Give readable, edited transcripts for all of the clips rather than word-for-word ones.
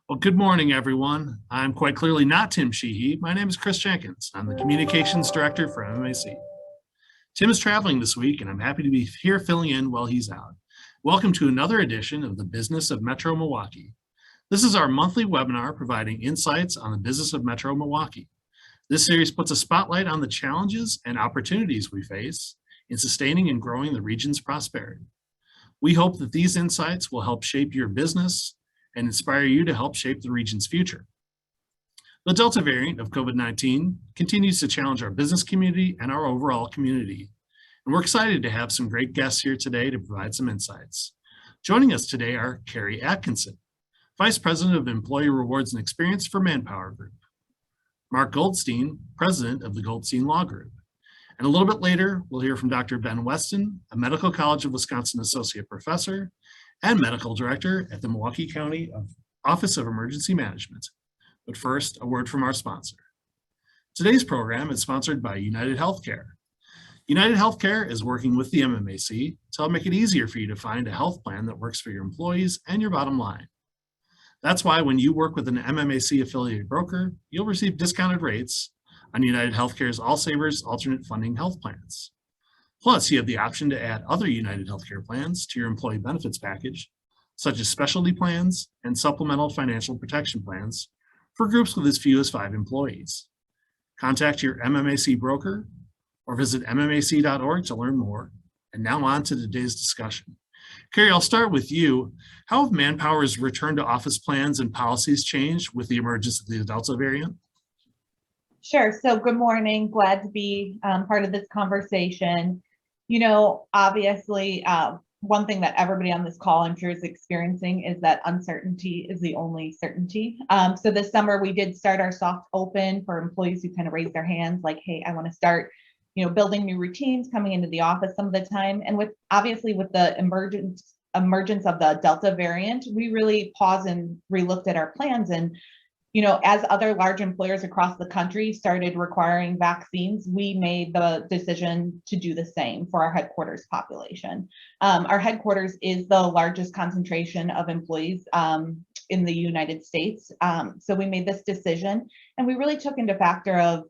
Well, good morning, everyone. I'm quite clearly not Tim Sheehy. My name is Chris Jenkins. I'm the Communications Director for MMAC. Tim is traveling this week, and I'm happy to be here filling in while he's out. Welcome to another edition of the Business of Metro Milwaukee. This is our monthly webinar providing insights on the business of Metro Milwaukee. This series puts a spotlight on the challenges and opportunities we face in sustaining and growing the region's prosperity. We hope that these insights will help shape your business and inspire you to help shape the region's future. The Delta variant of COVID-19 continues to challenge our business community and our overall community. And we're excited to have some great guests here today to provide some insights. Joining us today are Kari Atkinson, Vice President of Employee Rewards and Experience for ManpowerGroup, Mark Goldstein, President of the Goldstein Law Group. And a little bit later, we'll hear from Dr. Ben Weston, a Medical College of Wisconsin Associate Professor and Medical Director at the Milwaukee County Office of Emergency Management. But first, a word from our sponsor. Today's program is sponsored by United Healthcare. United Healthcare is working with the MMAC to help make it easier for you to find a health plan that works for your employees and your bottom line. That's why when you work with an MMAC affiliated broker, you'll receive discounted rates on United Healthcare's All Savers alternate funding health plans. Plus, you have the option to add other United Healthcare plans to your employee benefits package, such as specialty plans and supplemental financial protection plans for groups with as few as 5 employees. Contact your MMAC broker or visit mmAC.org to learn more. And now on to today's discussion. Kari, I'll start with you. How have Manpower's return to office plans and policies changed with the emergence of the Delta variant? Sure. So good morning. Glad to be part of this conversation. You know, obviously, one thing that everybody on this call, I'm sure, is experiencing is that uncertainty is the only certainty. So this summer, we did start our soft open for employees who kind of raised their hands like, hey, I want to start, building new routines, coming into the office some of the time. And with the emergence of the Delta variant, we really paused and relooked at our plans. And as other large employers across the country started requiring vaccines, we made the decision to do the same for our headquarters population. Our headquarters is the largest concentration of employees in the United States. So we made this decision, and we really took into factor of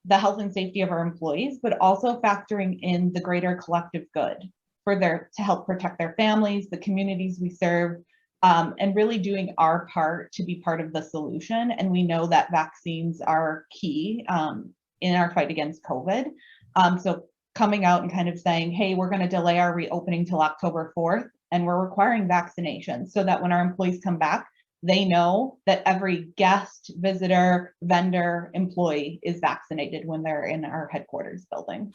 the health and safety of our employees, but also factoring in the greater collective good to help protect their families, the communities we serve, and really doing our part to be part of the solution. And we know that vaccines are key in our fight against COVID. So coming out and kind of saying, hey, we're going to delay our reopening till October 4th, and we're requiring vaccinations so that when our employees come back, they know that every guest, visitor, vendor, employee is vaccinated when they're in our headquarters building.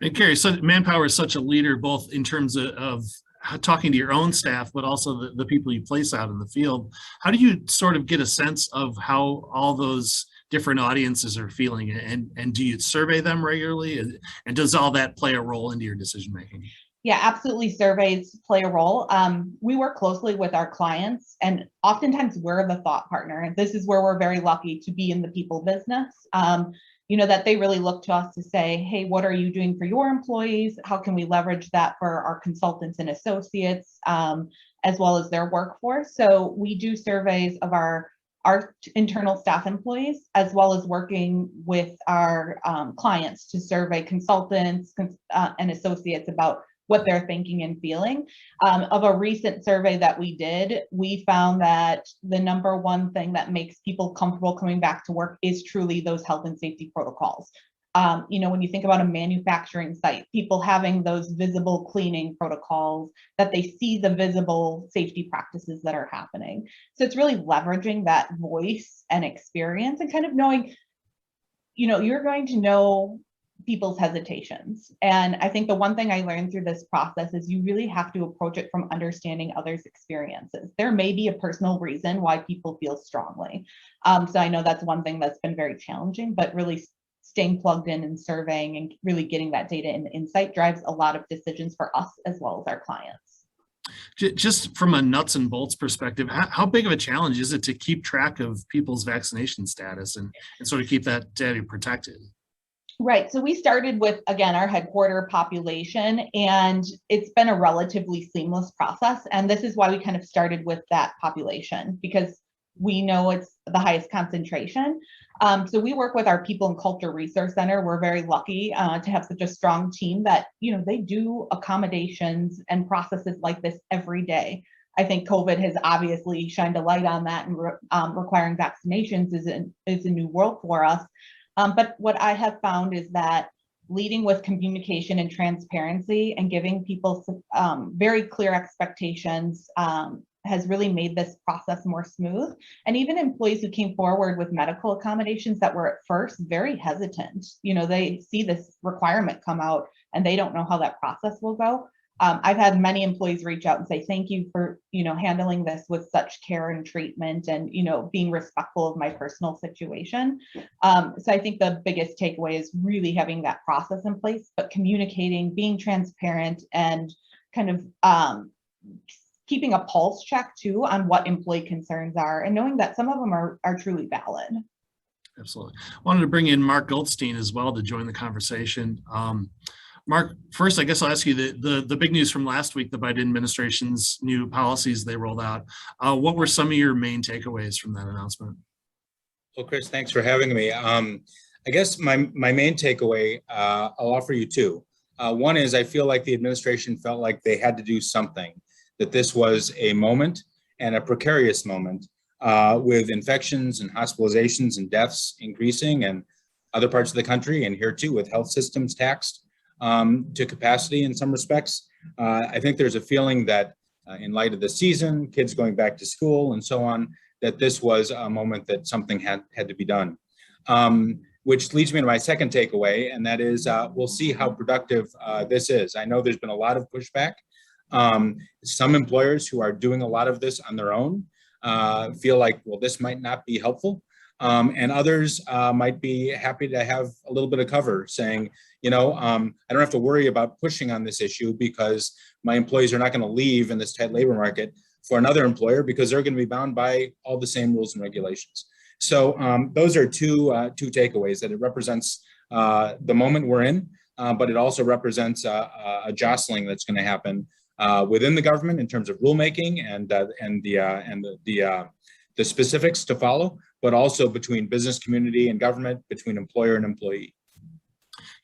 And Kari, so Manpower is such a leader, both in terms of talking to your own staff, but also the people you place out in the field. How do you sort of get a sense of how all those different audiences are feeling, and do you survey them regularly? And does all that play a role into your decision making? Yeah, absolutely. Surveys play a role. We work closely with our clients, and oftentimes we're the thought partner. And this is where we're very lucky to be in the people business. That they really look to us to say, hey, what are you doing for your employees? How can we leverage that for our consultants and associates, as well as their workforce? So we do surveys of our internal staff employees, as well as working with our clients to survey consultants and associates about what they're thinking and feeling. Of a recent survey that we did, we found that the number one thing that makes people comfortable coming back to work is truly those health and safety protocols. When you think about a manufacturing site, people having those visible cleaning protocols, that they see the visible safety practices that are happening. So it's really leveraging that voice and experience and kind of knowing, you're going to know people's hesitations. And I think the one thing I learned through this process is you really have to approach it from understanding others' experiences. There may be a personal reason why people feel strongly. So I know that's one thing that's been very challenging, but really staying plugged in and surveying and really getting that data and insight drives a lot of decisions for us as well as our clients. Just from a nuts and bolts perspective, how big of a challenge is it to keep track of people's vaccination status and sort of keep that data protected? Right. So we started with, again, our headquarter population, and it's been a relatively seamless process. And this is why we kind of started with that population, because we know it's the highest concentration. So we work with our People and Culture Resource Center. We're very lucky to have such a strong team that, they do accommodations and processes like this every day. I think COVID has obviously shined a light on that, and requiring vaccinations is a new world for us. But what I have found is that leading with communication and transparency and giving people very clear expectations has really made this process more smooth. And even employees who came forward with medical accommodations that were at first very hesitant, they see this requirement come out and they don't know how that process will go. I've had many employees reach out and say, thank you for, handling this with such care and treatment and, being respectful of my personal situation. So I think the biggest takeaway is really having that process in place, but communicating, being transparent, and kind of keeping a pulse check too on what employee concerns are, and knowing that some of them are truly valid. Absolutely. Wanted to bring in Mark Goldstein as well to join the conversation. Mark, first, I guess I'll ask you the big news from last week, the Biden administration's new policies they rolled out. What were some of your main takeaways from that announcement? Well, Chris, thanks for having me. I guess my main takeaway, I'll offer you two. One is I feel like the administration felt like they had to do something, that this was a moment, and a precarious moment, with infections and hospitalizations and deaths increasing, and other parts of the country, and here too with health systems taxed to capacity in some respects. I think there's a feeling that in light of the season, kids going back to school and so on, that this was a moment that something had to be done. Which leads me to my second takeaway, and that is we'll see how productive this is. I know there's been a lot of pushback. Some employers who are doing a lot of this on their own feel like, well, this might not be helpful. And others might be happy to have a little bit of cover saying, I don't have to worry about pushing on this issue because my employees are not going to leave in this tight labor market for another employer because they're going to be bound by all the same rules and regulations. So those are two takeaways, that it represents the moment we're in, but it also represents a jostling that's going to happen within the government in terms of rulemaking and the specifics to follow, but also between business community and government, between employer and employee.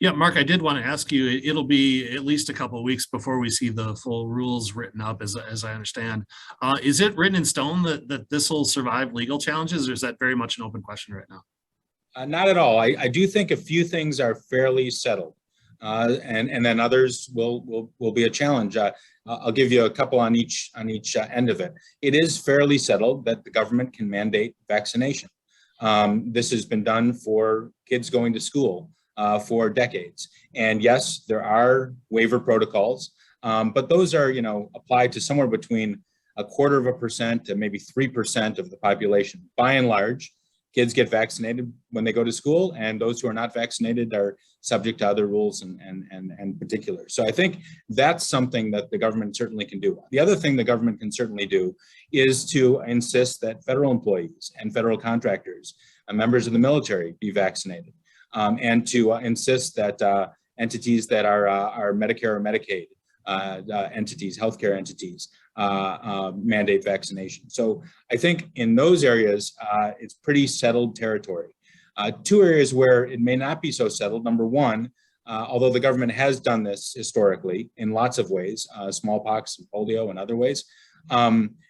Yeah, Mark, I did want to ask you, it'll be at least a couple of weeks before we see the full rules written up, as I understand. Is it written in stone that this will survive legal challenges, or is that very much an open question right now? Not at all. I do think a few things are fairly settled, and then others will be a challenge. I'll give you a couple on each end of it. It is fairly settled that the government can mandate vaccination. This has been done for kids going to school for decades. And yes, there are waiver protocols, but those are, applied to somewhere between 0.25% to maybe 3% of the population. By and large, kids get vaccinated when they go to school, and those who are not vaccinated are subject to other rules and particulars. So I think that's something that the government certainly can do. The other thing the government can certainly do is to insist that federal employees and federal contractors and members of the military be vaccinated, and to insist that entities that are Medicare or Medicaid entities, healthcare entities, mandate vaccination. So I think in those areas, it's pretty settled territory. Two areas where it may not be so settled. Number one, although the government has done this historically in lots of ways, smallpox, polio, and other ways,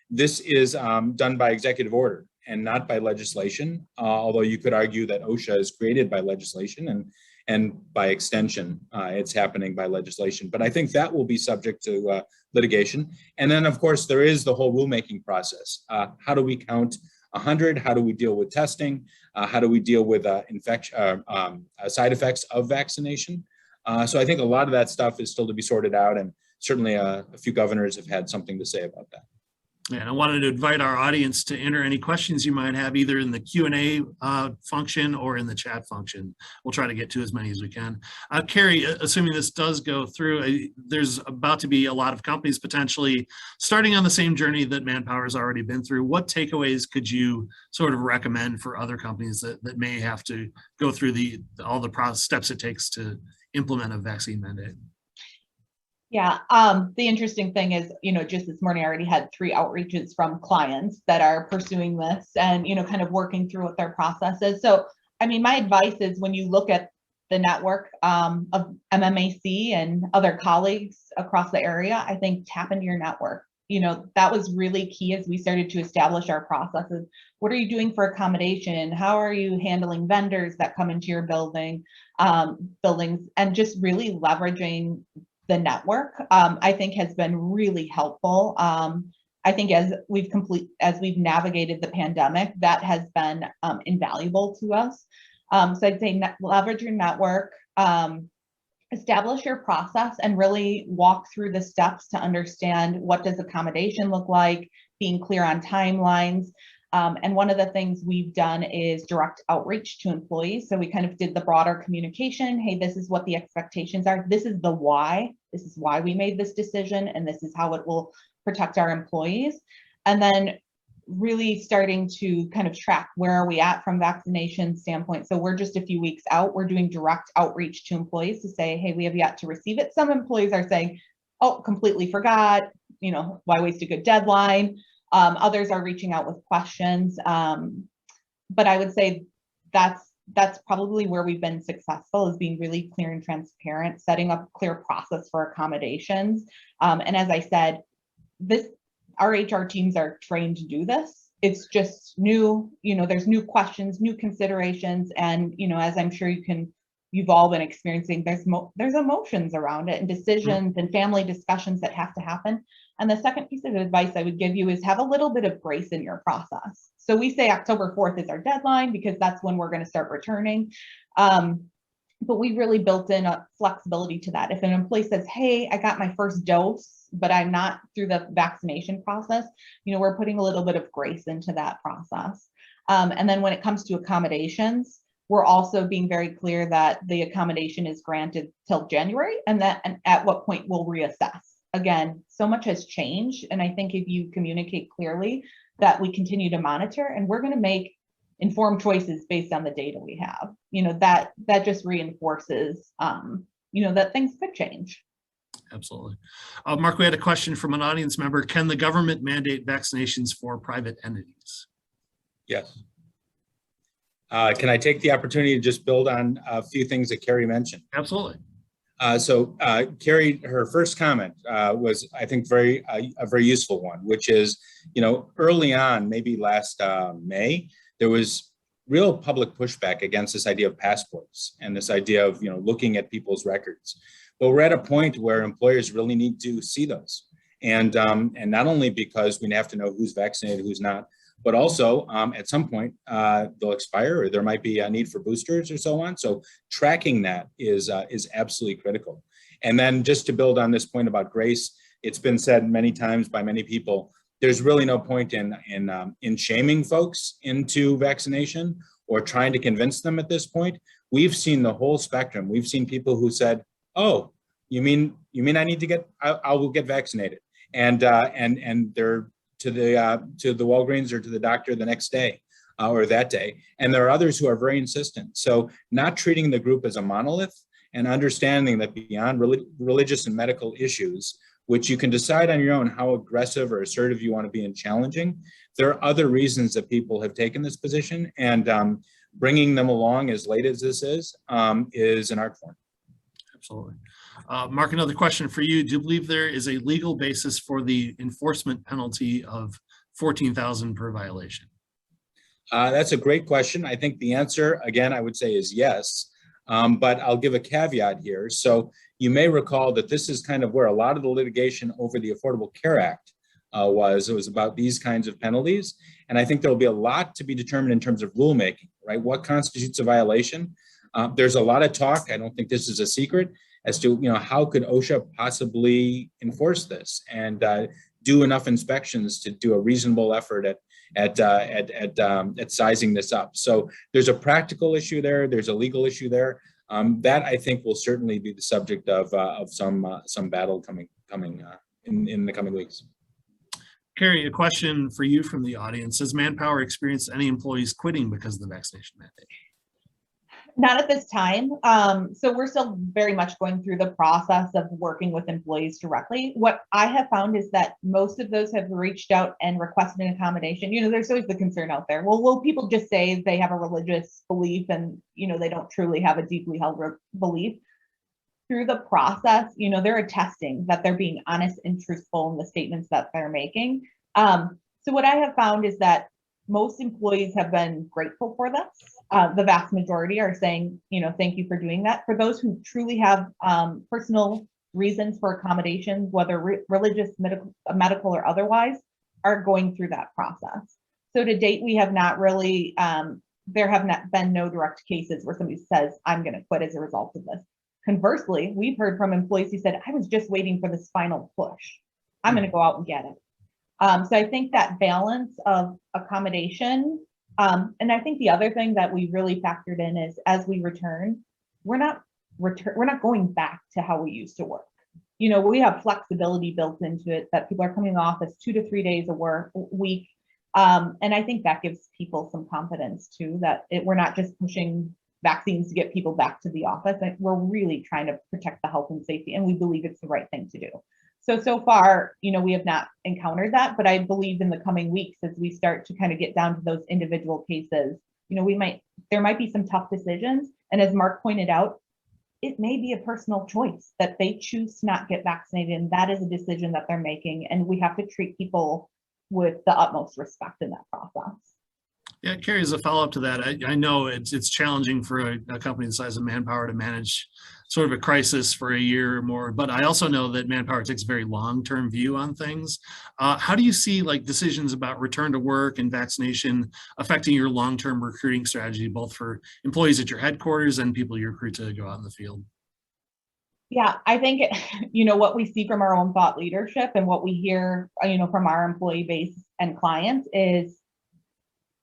this is done by executive order and not by legislation, although you could argue that OSHA is created by legislation, and by extension, it's happening by legislation. But I think that will be subject to litigation. And then, of course, there is the whole rulemaking process. How do we count 100? How do we deal with testing? How do we deal with side effects of vaccination? So I think a lot of that stuff is still to be sorted out, and certainly a few governors have had something to say about that. And I wanted to invite our audience to enter any questions you might have either in the Q&A function or in the chat function. We'll try to get to as many as we can. Kari, assuming this does go through, there's about to be a lot of companies potentially starting on the same journey that Manpower has already been through. What takeaways could you sort of recommend for other companies that may have to go through all the steps it takes to implement a vaccine mandate? Yeah, the interesting thing is, just this morning I already had 3 outreaches from clients that are pursuing this and, kind of working through what their process is. So, I mean, my advice is when you look at the network of MMAC and other colleagues across the area, I think tap into your network. That was really key as we started to establish our processes. What are you doing for accommodation? How are you handling vendors that come into your buildings, and just really leveraging the network, I think has been really helpful. I think as we've navigated the pandemic, that has been invaluable to us. So I'd say leverage your network, establish your process, and really walk through the steps to understand what does accommodation look like, being clear on timelines. And one of the things we've done is direct outreach to employees. So we kind of did the broader communication. Hey, this is what the expectations are. This is the why. This is why we made this decision, and this is how it will protect our employees. And then really starting to kind of track where are we at from vaccination standpoint. So we're just a few weeks out. We're doing direct outreach to employees to say, hey, we have yet to receive it. Some employees are saying, oh, completely forgot, why waste a good deadline? Others are reaching out with questions. But I would say that's probably where we've been successful, is being really clear and transparent, setting up a clear process for accommodations. And as I said, our HR teams are trained to do this. It's just new, there's new questions, new considerations. And, as I'm sure you've all been experiencing, there's emotions around it and decisions and family discussions that have to happen. And the second piece of advice I would give you is have a little bit of grace in your process. So we say October 4th is our deadline because that's when we're going to start returning. But we really built in a flexibility to that. If an employee says, hey, I got my first dose, but I'm not through the vaccination process, we're putting a little bit of grace into that process. And then when it comes to accommodations, we're also being very clear that the accommodation is granted till January, and at what point we'll reassess. Again, so much has changed. And I think if you communicate clearly that we continue to monitor, and we're going to make informed choices based on the data we have, that just reinforces, that things could change. Absolutely. Mark, we had a question from an audience member. Can the government mandate vaccinations for private entities? Yes. Can I take the opportunity to just build on a few things that Kari mentioned? Absolutely. So Kari, her first comment was, I think, a very useful one, which is, early on, maybe last May, there was real public pushback against this idea of passports and this idea of, looking at people's records. But we're at a point where employers really need to see those. And not only because we have to know who's vaccinated, who's not, but also at some point they'll expire, or there might be a need for boosters or so on. So tracking that is absolutely critical. And then just to build on this point about grace, it's been said many times by many people, there's really no point in shaming folks into vaccination or trying to convince them at this point. We've seen the whole spectrum. We've seen people who said, oh, you mean I need to I will get vaccinated. And they're to the Walgreens or to the doctor the next day or that day. And there are others who are very insistent. So not treating the group as a monolith and understanding that beyond religious and medical issues, which you can decide on your own how aggressive or assertive you want to be in challenging, there are other reasons that people have taken this position, and bringing them along as late as this is an art form. Absolutely. Mark, another question for you. Do you believe there is a legal basis for the enforcement penalty of $14,000 per violation? That's a great question. I think the answer, again, I would say is yes, but I'll give a caveat here. So you may recall that this is kind of where a lot of the litigation over the Affordable Care Act was. It was about these kinds of penalties. And I think there'll be a lot to be determined in terms of rulemaking, right? What constitutes a violation? There's a lot of talk, I don't think this is a secret, as to how could OSHA possibly enforce this and do enough inspections to do a reasonable effort at sizing this up. So there's a practical issue there. There's a legal issue there. That I think will certainly be the subject of some battle coming in the coming weeks. Kari, a question for you from the audience. Has Manpower experienced any employees quitting because of the vaccination mandate? Not at this time. So we're still very much going through the process of working with employees directly. What I have found is that most of those have reached out and requested an accommodation. You know, there's always the concern out there. Well, will people just say they have a religious belief and, you know, they don't truly have a deeply held belief? Through the process, you know, they're attesting that they're being honest and truthful in the statements that they're making. So what I have found is that most employees have been grateful for this. The vast majority are saying, you know, thank you for doing that. For those who truly have personal reasons for accommodations, whether religious, medical, or otherwise, are going through that process. So to date, we have not really, there have not been no direct cases where somebody says, I'm going to quit as a result of this. Conversely, we've heard from employees who said, I was just waiting for this final push. I'm going to go out and get it. So I think that balance of accommodation, and I think the other thing that we really factored in is as we return, we're not going back to how we used to work. You know, we have flexibility built into it that people are coming in the office 2 to 3 days a week. And I think that gives people some confidence too, that we're not just pushing vaccines to get people back to the office. Like, we're really trying to protect the health and safety, and we believe it's the right thing to do. So far, you know, we have not encountered that, but I believe in the coming weeks, as we start to kind of get down to those individual cases, you know, there might be some tough decisions. And as Mark pointed out, it may be a personal choice that they choose to not get vaccinated, and that is a decision that they're making. And we have to treat people with the utmost respect in that process. Yeah, Kari, as a follow-up to that, I know it's challenging for a company the size of Manpower to manage sort of a crisis for a year or more, but I also know that Manpower takes a very long-term view on things. How do you see like decisions about return to work and vaccination affecting your long-term recruiting strategy, both for employees at your headquarters and people you recruit to go out in the field? Yeah, I think, you know, what we see from our own thought leadership and what we hear, you know, from our employee base and clients is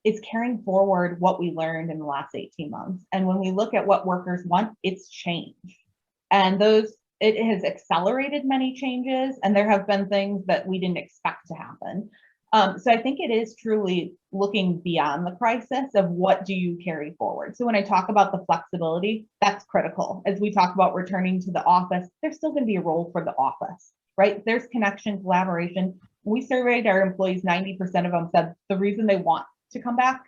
it's carrying forward what we learned in the last 18 months. And when we look at what workers want, it's change. And it has accelerated many changes, and there have been things that we didn't expect to happen. So I think it is truly looking beyond the crisis of what do you carry forward. So when I talk about the flexibility, that's critical. As we talk about returning to the office, there's still going to be a role for the office, right? There's connection, collaboration. We surveyed our employees, 90% of them said the reason they want to come back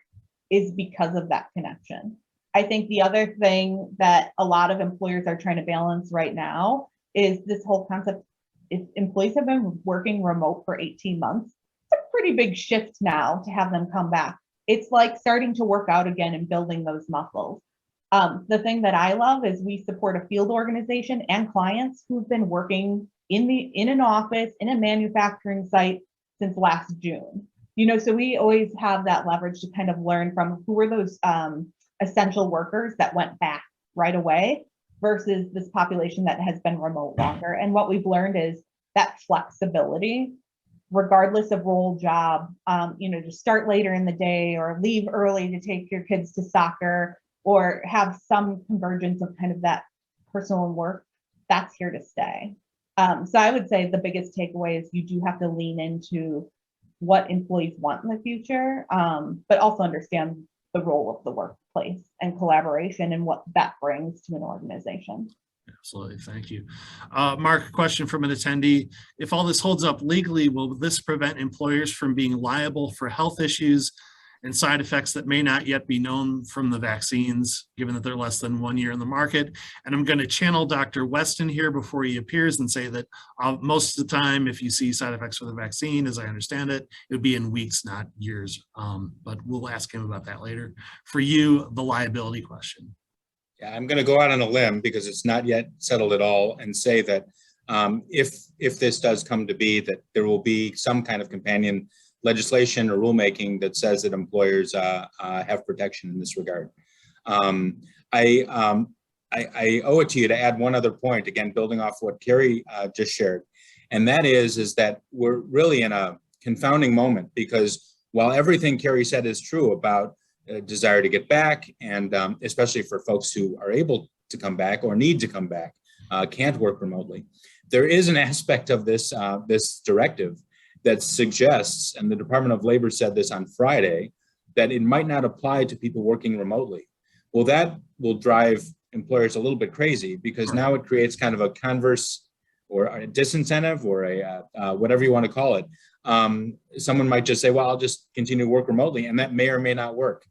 is because of that connection. I think the other thing that a lot of employers are trying to balance right now is this whole concept. If employees have been working remote for 18 months, it's a pretty big shift now to have them come back. It's like starting to work out again and building those muscles. The thing that I love is we support a field organization and clients who've been working in an office, in a manufacturing site since last June. You know, so we always have that leverage to kind of learn from who were those essential workers that went back right away versus this population that has been remote longer. And what we've learned is that flexibility, regardless of role, job, you know, to start later in the day or leave early to take your kids to soccer or have some convergence of kind of that personal and work, that's here to stay. So I would say the biggest takeaway is you do have to lean into what employees want in the future, but also understand the role of the workplace and collaboration and what that brings to an organization. Absolutely. Thank you. Mark, a question from an attendee. If all this holds up legally, will this prevent employers from being liable for health issues and side effects that may not yet be known from the vaccines, given that they're less than 1 year in the market? And I'm going to channel Dr. Weston here before he appears and say that most of the time, if you see side effects with the vaccine, as I understand it, it would be in weeks, not years. But we'll ask him about that later. For you, the liability question. Yeah, I'm going to go out on a limb because it's not yet settled at all and say that if this does come to be, that there will be some kind of companion legislation or rulemaking that says that employers have protection in this regard. I owe it to you to add one other point, again, building off what Kari just shared, and that is that we're really in a confounding moment because while everything Kari said is true about desire to get back, and especially for folks who are able to come back or need to come back, can't work remotely, there is an aspect of this directive that suggests, and the Department of Labor said this on Friday, that it might not apply to people working remotely. Well, that will drive employers a little bit crazy, because now it creates kind of a converse or a disincentive, or a whatever you want to call it. Someone might just say, well, I'll just continue to work remotely, and that may or may not work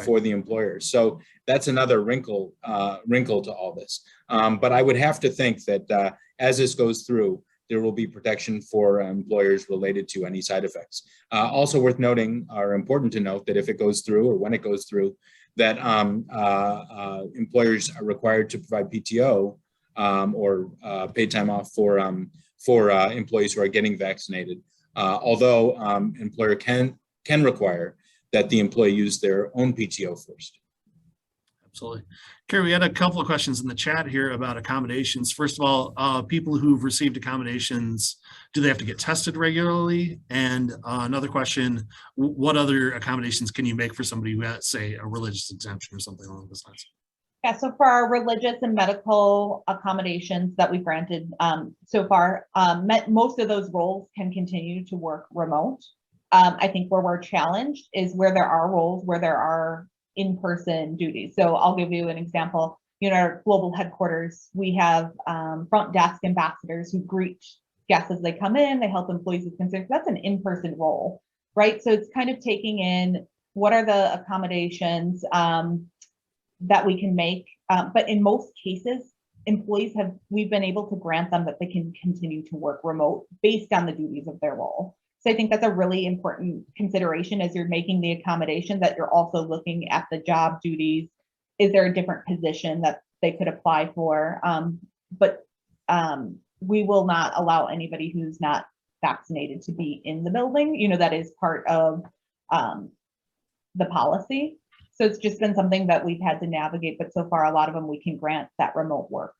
for the employer. So that's another wrinkle to all this. But I would have to think that as this goes through, there will be protection for employers related to any side effects. Also worth noting, or important to note, that if it goes through, or when it goes through, that employers are required to provide PTO or paid time off for employees who are getting vaccinated. Although employer can require that the employee use their own PTO first. Absolutely. Kari, we had a couple of questions in the chat here about accommodations. First of all, people who've received accommodations, do they have to get tested regularly? And another question, what other accommodations can you make for somebody who has, say, a religious exemption or something along those lines? Yeah, so for our religious and medical accommodations that we've granted so far, most of those roles can continue to work remote. I think where we're challenged is where there are roles where there are in-person duties. So I'll give you an example. You know, our global headquarters, we have front desk ambassadors who greet guests as they come in, they help employees with concerns. That's an in-person role, right? So it's kind of taking in what are the accommodations that we can make. But in most cases, we've been able to grant them that they can continue to work remote based on the duties of their role. So I think that's a really important consideration as you're making the accommodation, that you're also looking at the job duties. Is there a different position that they could apply for? But we will not allow anybody who's not vaccinated to be in the building. You know, that is part of the policy. So it's just been something that we've had to navigate, but so far a lot of them we can grant that remote work.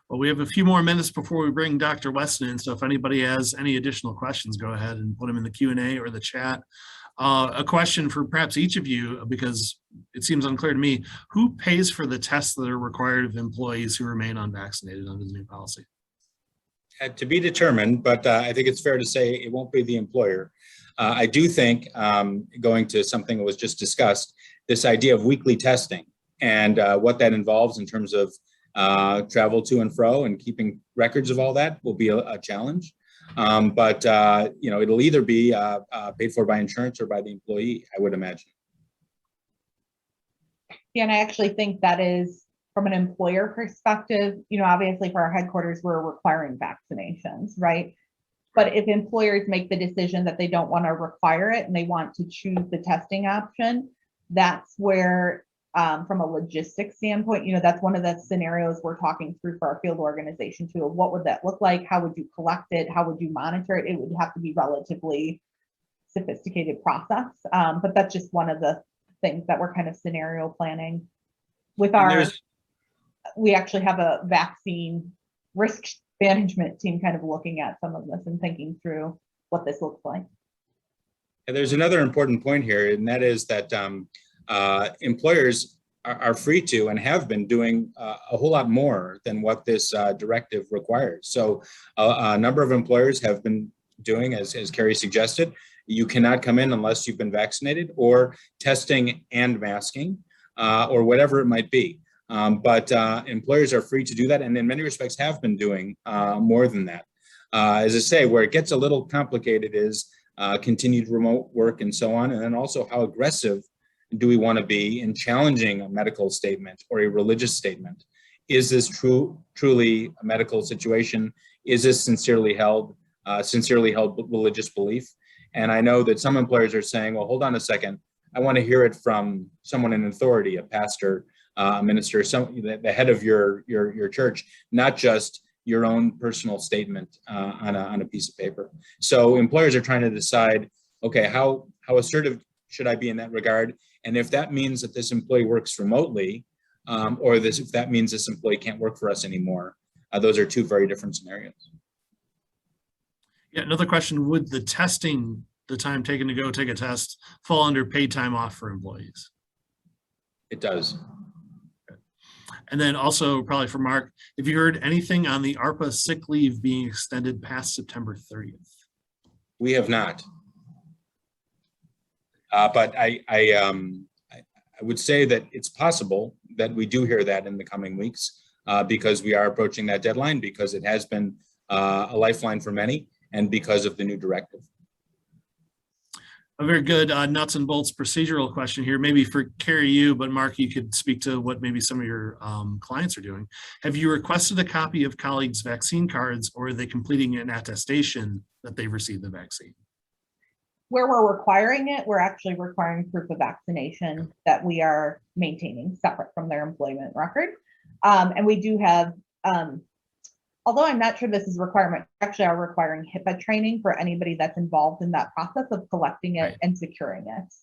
Well, we have a few more minutes before we bring Dr. Weston in. So if anybody has any additional questions, go ahead and put them in the Q&A or the chat. A question for perhaps each of you, because it seems unclear to me, who pays for the tests that are required of employees who remain unvaccinated under the new policy? To be determined, but I think it's fair to say it won't be the employer. I do think, going to something that was just discussed, this idea of weekly testing and what that involves in terms of travel to and fro and keeping records of all that will be a challenge. But you know, it'll either be paid for by insurance or by the employee, I would imagine. Yeah, and I actually think that is, from an employer perspective, you know, obviously for our headquarters, we're requiring vaccinations, right? But if employers make the decision that they don't want to require it and they want to choose the testing option, that's where, from a logistics standpoint, you know, that's one of the scenarios we're talking through for our field organization too. What would that look like? How would you collect it? How would you monitor it? It would have to be relatively sophisticated process. But that's just one of the things that we're kind of scenario planning with our, we actually have a vaccine risk management team kind of looking at some of this and thinking through what this looks like. And there's another important point here, and that is that employers are free to and have been doing a whole lot more than what this directive requires. So a number of employers have been doing, as Kari suggested, you cannot come in unless you've been vaccinated, or testing and masking, or whatever it might be. But employers are free to do that, and in many respects have been doing more than that. As I say, where it gets a little complicated is continued remote work and so on, and then also how aggressive do we want to be in challenging a medical statement or a religious statement? Is this truly a medical situation? Is this sincerely held religious belief? And I know that some employers are saying, well, hold on a second, I want to hear it from someone in authority, a pastor, a minister, the head of your church, not just your own personal statement on a piece of paper. So employers are trying to decide, okay, how assertive should I be in that regard? And if that means that this employee works remotely, or if that means this employee can't work for us anymore, those are two very different scenarios. Yeah, another question, would the testing, the time taken to go take a test, fall under paid time off for employees? It does. And then also probably for Mark, have you heard anything on the ARPA sick leave being extended past September 30th? We have not. But I I would say that it's possible that we do hear that in the coming weeks because we are approaching that deadline, because it has been a lifeline for many, and because of the new directive. A very good nuts and bolts procedural question here, maybe for Kari, you, but Mark, you could speak to what maybe some of your clients are doing. Have you requested a copy of colleagues' vaccine cards, or are they completing an attestation that they've received the vaccine? Where we're requiring it, we're actually requiring proof of vaccination that we are maintaining separate from their employment record. And we do have, although I'm not sure this is a requirement, actually are requiring HIPAA training for anybody that's involved in that process of collecting it and securing it.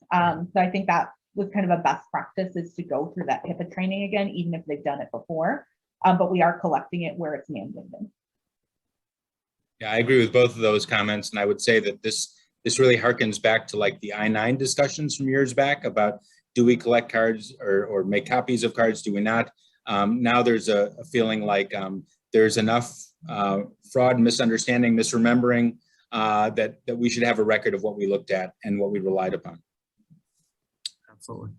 So I think that was kind of a best practice, is to go through that HIPAA training again, even if they've done it before, but we are collecting it where it's mandated. Yeah, I agree with both of those comments. And I would say that this really harkens back to like the I-9 discussions from years back about, do we collect cards or make copies of cards? Do we not? Now there's a feeling like there's enough fraud, misunderstanding, misremembering that we should have a record of what we looked at and what we relied upon. Absolutely.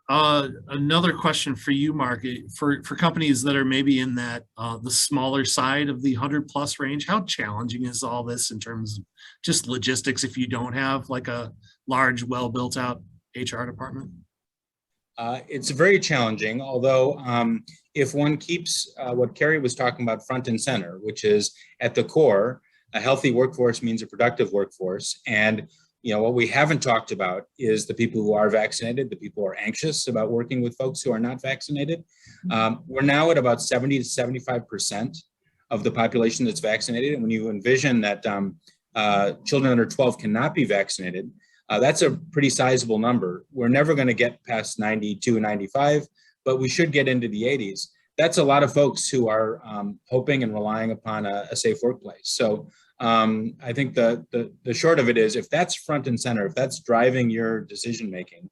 Another question for you, Mark, for companies that are maybe in that the smaller side of the 100+ range, how challenging is all this in terms of just logistics if you don't have like a large, well built out HR department? It's very challenging, although if one keeps what Kari was talking about front and center, which is at the core, a healthy workforce means a productive workforce. And what we haven't talked about is the people who are vaccinated, the people who are anxious about working with folks who are not vaccinated. We're now at about 70 to 75% of the population that's vaccinated. And when you envision that children under 12 cannot be vaccinated, that's a pretty sizable number. We're never going to get past 92, 95, but we should get into the 80s. That's a lot of folks who are hoping and relying upon a safe workplace. So I think the short of it is, if that's front and center, if that's driving your decision making,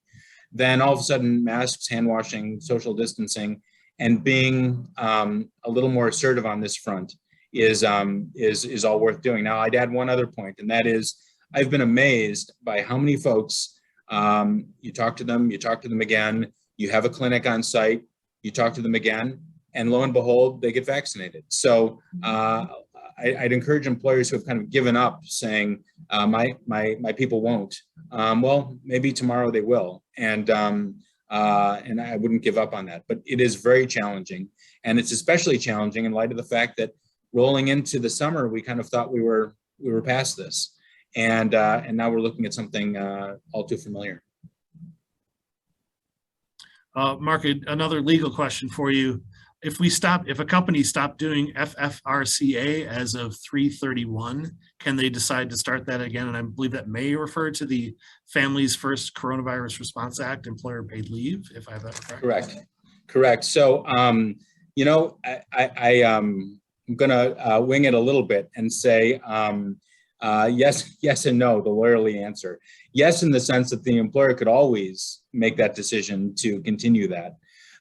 then all of a sudden masks, hand washing, social distancing, and being a little more assertive on this front is all worth doing. Now, I'd add one other point, and that is, I've been amazed by how many folks, you talk to them again, you have a clinic on site, you talk to them again, and lo and behold, they get vaccinated. So I'd encourage employers who have kind of given up saying, my people won't. Well, maybe tomorrow they will. And I wouldn't give up on that, but it is very challenging. And it's especially challenging in light of the fact that rolling into the summer, we kind of thought we were past this. And now we're looking at something all too familiar. Mark, another legal question for you. If a company stopped doing FFRCA as of 3/31, can they decide to start that again? And I believe that may refer to the Families First Coronavirus Response Act, employer paid leave, if I have that correct. Correct. So, I'm going to wing it a little bit and say, yes and no, the lawyerly answer. Yes, in the sense that the employer could always make that decision to continue that.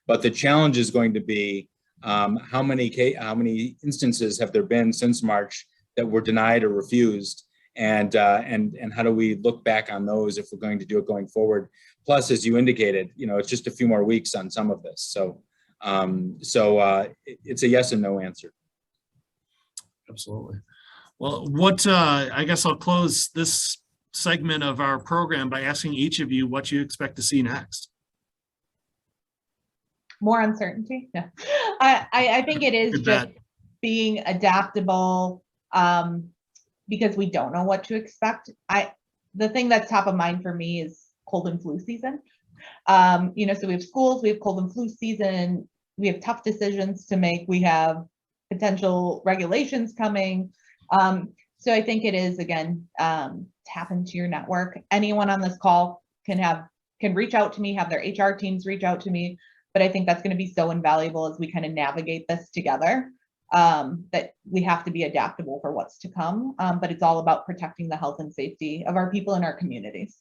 But the challenge is going to be how many instances have there been since March that were denied or refused, and how do we look back on those if we're going to do it going forward? Plus, as you indicated, it's just a few more weeks on some of this. So it's a yes and no answer. Absolutely. Well, I guess I'll close this segment of our program by asking each of you what you expect to see next. More uncertainty? No. I think it is just being adaptable, because we don't know what to expect. The thing that's top of mind for me is cold and flu season. So we have schools, we have cold and flu season, we have tough decisions to make, we have potential regulations coming. So I think it is, again, tap into your network. Anyone on this call can reach out to me, have their HR teams reach out to me. But I think that's going to be so invaluable as we kind of navigate this together, that we have to be adaptable for what's to come. But it's all about protecting the health and safety of our people in our communities.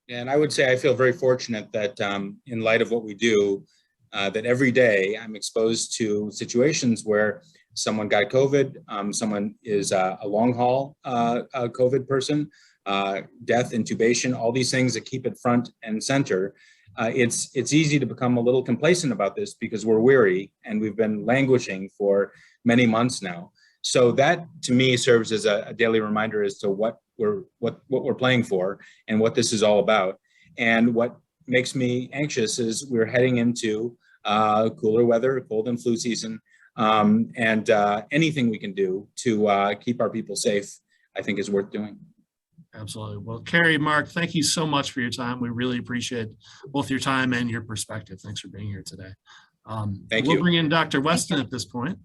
And I would say I feel very fortunate that in light of what we do, that every day I'm exposed to situations where someone got COVID, someone is a long haul COVID person, death, intubation, all these things that keep it front and center. It's easy to become a little complacent about this because we're weary and we've been languishing for many months now. So that to me serves as a daily reminder as to what we're playing for and what this is all about. And what makes me anxious is we're heading into cooler weather, cold and flu season, and anything we can do to keep our people safe, I think is worth doing. Absolutely. Well, Kari, Mark, thank you so much for your time. We really appreciate both your time and your perspective. Thanks for being here today. Thank we'll you. bring in Dr. Weston at this point.